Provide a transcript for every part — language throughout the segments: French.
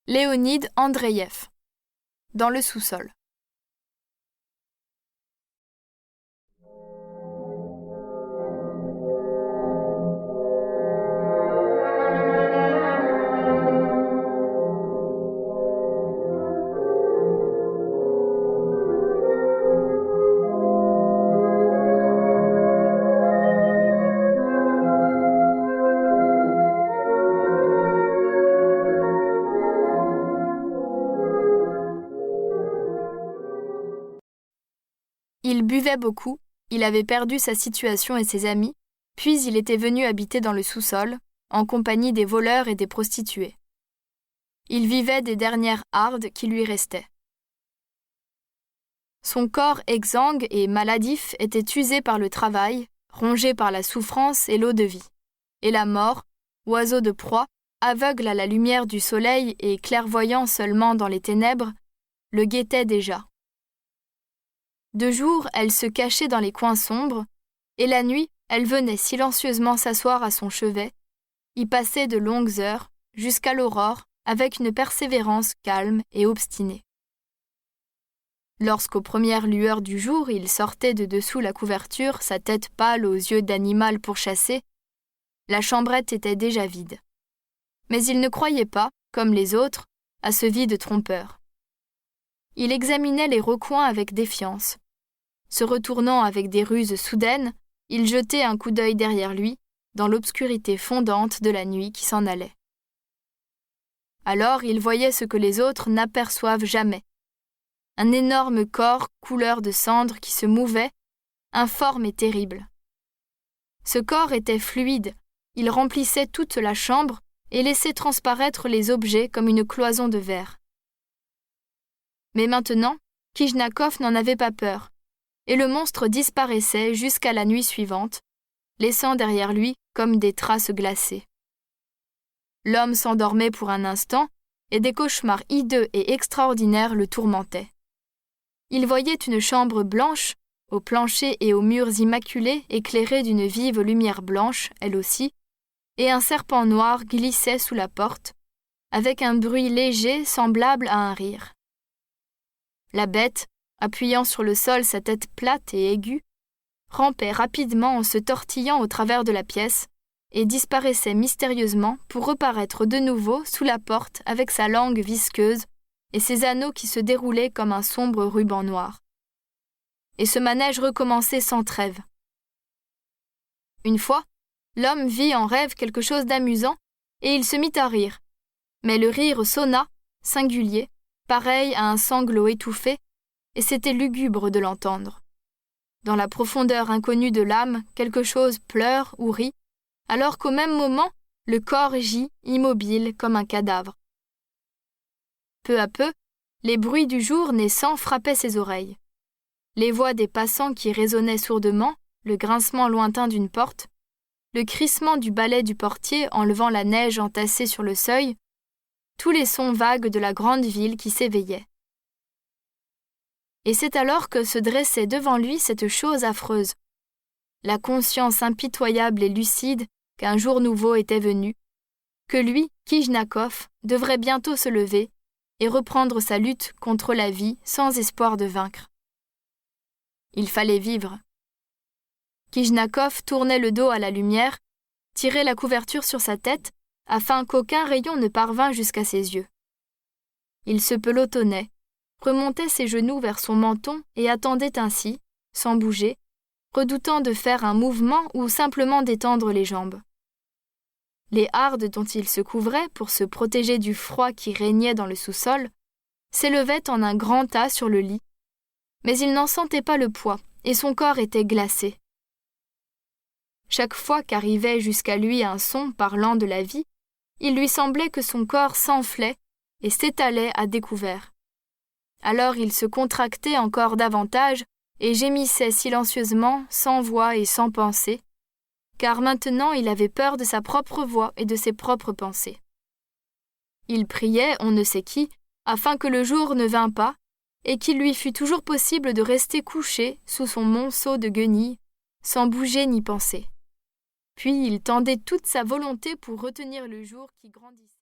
Léonide Andreïev. Dans le sous-sol. Il buvait beaucoup, il avait perdu sa situation et ses amis, puis il était venu habiter dans le sous-sol, en compagnie des voleurs et des prostituées. Il vivait des dernières hardes qui lui restaient. Son corps exsangue et maladif était usé par le travail, rongé par la souffrance et l'eau-de-vie. Et la mort, oiseau de proie, aveugle à la lumière du soleil et clairvoyant seulement dans les ténèbres, le guettait déjà. De jour, elle se cachait dans les coins sombres, et la nuit, elle venait silencieusement s'asseoir à son chevet, y passait de longues heures, jusqu'à l'aurore, avec une persévérance calme et obstinée. Lorsqu'aux premières lueurs du jour, il sortait de dessous la couverture, sa tête pâle aux yeux d'animal pourchassé, la chambrette était déjà vide. Mais il ne croyait pas, comme les autres, à ce vide trompeur. Il examinait les recoins avec défiance. Se retournant avec des ruses soudaines, il jetait un coup d'œil derrière lui, dans l'obscurité fondante de la nuit qui s'en allait. Alors il voyait ce que les autres n'aperçoivent jamais. Un énorme corps couleur de cendre qui se mouvait, informe et terrible. Ce corps était fluide, il remplissait toute la chambre et laissait transparaître les objets comme une cloison de verre. Mais maintenant, Kijnakov n'en avait pas peur, et le monstre disparaissait jusqu'à la nuit suivante, laissant derrière lui comme des traces glacées. L'homme s'endormait pour un instant, et des cauchemars hideux et extraordinaires le tourmentaient. Il voyait une chambre blanche, au plancher et aux murs immaculés éclairés d'une vive lumière blanche, elle aussi, et un serpent noir glissait sous la porte, avec un bruit léger semblable à un rire. La bête, appuyant sur le sol sa tête plate et aiguë, rampait rapidement en se tortillant au travers de la pièce et disparaissait mystérieusement pour reparaître de nouveau sous la porte avec sa langue visqueuse et ses anneaux qui se déroulaient comme un sombre ruban noir. Et ce manège recommençait sans trêve. Une fois, l'homme vit en rêve quelque chose d'amusant et il se mit à rire. Mais le rire sonna, singulier, pareil à un sanglot étouffé, et c'était lugubre de l'entendre. Dans la profondeur inconnue de l'âme, quelque chose pleure ou rit, alors qu'au même moment, le corps gît immobile comme un cadavre. Peu à peu, les bruits du jour naissant frappaient ses oreilles. Les voix des passants qui résonnaient sourdement, le grincement lointain d'une porte, le crissement du balai du portier enlevant la neige entassée sur le seuil, tous les sons vagues de la grande ville qui s'éveillaient. Et c'est alors que se dressait devant lui cette chose affreuse, la conscience impitoyable et lucide qu'un jour nouveau était venu, que lui, Kijnakov, devrait bientôt se lever et reprendre sa lutte contre la vie sans espoir de vaincre. Il fallait vivre. Kijnakov tournait le dos à la lumière, tirait la couverture sur sa tête afin qu'aucun rayon ne parvînt jusqu'à ses yeux. Il se pelotonnait, remontait ses genoux vers son menton et attendait ainsi, sans bouger, redoutant de faire un mouvement ou simplement d'étendre les jambes. Les hardes dont il se couvrait pour se protéger du froid qui régnait dans le sous-sol s'élevaient en un grand tas sur le lit, mais il n'en sentait pas le poids et son corps était glacé. Chaque fois qu'arrivait jusqu'à lui un son parlant de la vie, il lui semblait que son corps s'enflait et s'étalait à découvert. Alors il se contractait encore davantage et gémissait silencieusement, sans voix et sans pensée, car maintenant il avait peur de sa propre voix et de ses propres pensées. Il priait on ne sait qui, afin que le jour ne vînt pas, et qu'il lui fût toujours possible de rester couché sous son monceau de guenilles, sans bouger ni penser. Puis il tendait toute sa volonté pour retenir le jour qui grandissait.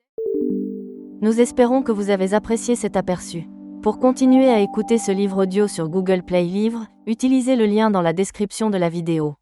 Nous espérons que vous avez apprécié cet aperçu. Pour continuer à écouter ce livre audio sur Google Play Livres, utilisez le lien dans la description de la vidéo.